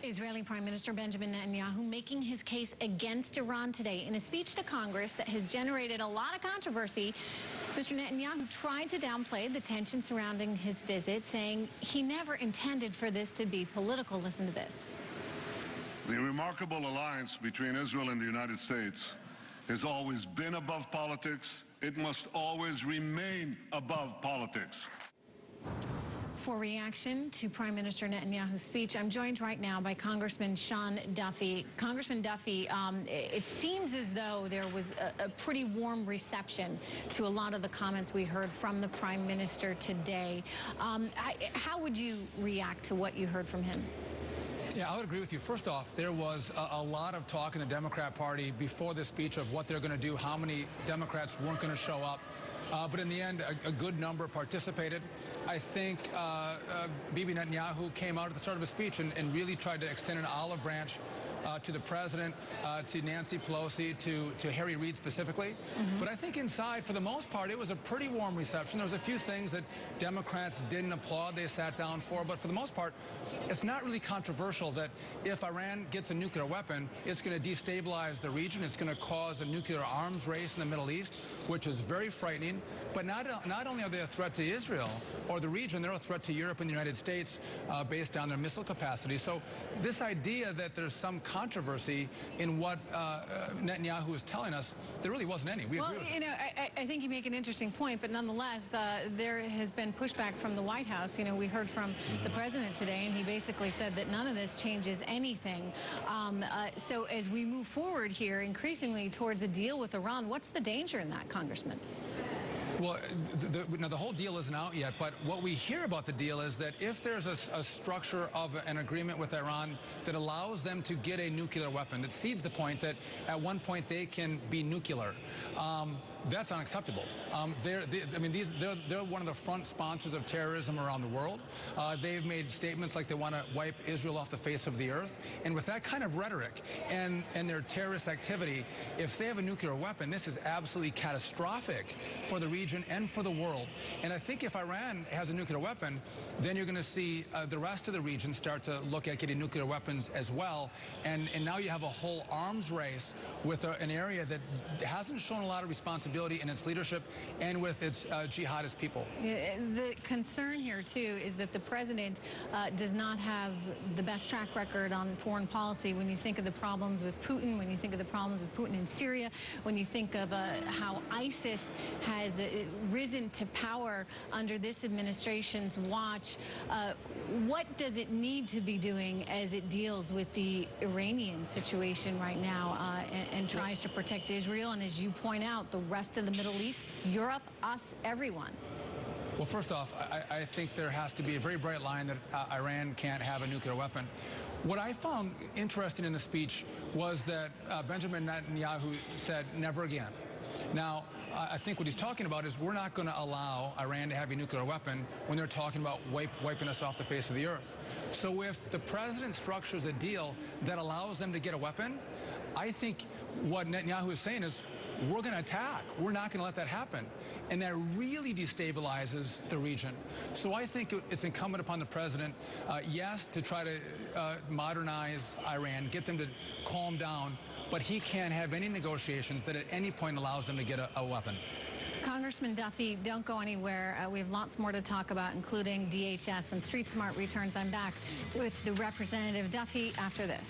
Israeli Prime Minister Benjamin Netanyahu making his case against Iran today. In a speech to Congress that has generated a lot of controversy, Mr. Netanyahu tried to downplay the tension surrounding his visit, saying he never intended for this to be political. Listen to this. The remarkable alliance between Israel and the United States has always been above politics. It must always remain above politics. For reaction to Prime Minister Netanyahu's speech, I'm joined right now by Congressman Sean Duffy. Congressman Duffy, it seems as though there was a pretty warm reception to a lot of the comments we heard from the Prime Minister today. How would you react to what you heard from him? Yeah, I would agree with you. First off, there was a lot of talk in the Democrat Party before the speech of what they're going to do, how many Democrats weren't going to show up. But in the end, a good number participated. I think Bibi Netanyahu came out at the start of his speech and really tried to extend an olive branch to the president, to Nancy Pelosi, to Harry Reid specifically. But I think inside, for the most part, it was a pretty warm reception. There was a few things that Democrats didn't applaud, they sat down for. But for the most part, it's not really controversial that if Iran gets a nuclear weapon, it's going to destabilize the region. It's going to cause a nuclear arms race in the Middle East, which is very frightening. But not only are they a threat to Israel or the region, they're a threat to Europe and the United States based on their missile capacity. So this idea that there's some controversy in what Netanyahu is telling us, there really wasn't any. We agree with you know, I think you make an interesting point, but nonetheless, there has been pushback from the White House. You know, we heard from the president today, and he basically said that none of this changes anything. So as we move forward here increasingly towards a deal with Iran, what's the danger in that, Congressman? Well, the whole deal isn't out yet, but what we hear about the deal is that if there's a structure of an agreement with Iran that allows them to get a nuclear weapon, that cedes the point that at one point they can be nuclear, that's unacceptable. They're one of the front sponsors of terrorism around the world. They've made statements like they want to wipe Israel off the face of the earth. And with that kind of rhetoric and their terrorist activity, if they have a nuclear weapon, this is absolutely catastrophic for the region and for the world. And I think if Iran has a nuclear weapon, then you're going to see the rest of the region start to look at getting nuclear weapons as well. And now you have a whole arms race with an area that hasn't shown a lot of responsibility in its leadership and with its jihadist people. The concern here, too, is that the president does not have the best track record on foreign policy. When you think of the problems with Putin, when you think of the problems with Putin in Syria, when you think of how ISIS has risen to power under this administration's watch, what does it need to be doing as it deals with the Iranian situation right now and tries to protect Israel and, as you point out, the rest of the Middle East, Europe, us, everyone? Well, first off, I think there has to be a very bright line that Iran can't have a nuclear weapon. What I found interesting in the speech was that Benjamin Netanyahu said, never again. Now, I think what he's talking about is we're not going to allow Iran to have a nuclear weapon when they're talking about wiping us off the face of the earth. So if the president structures a deal that allows them to get a weapon, I think what Netanyahu is saying is we're going to attack. We're not going to let that happen. And that really destabilizes the region. So I think it's incumbent upon the president, yes, to try to modernize Iran, get them to calm down, but he can't have any negotiations that at any point allows them to get a weapon. Congressman Duffy, don't go anywhere. We have lots more to talk about, including DHS. When Street Smart returns, I'm back with the Representative Duffy after this.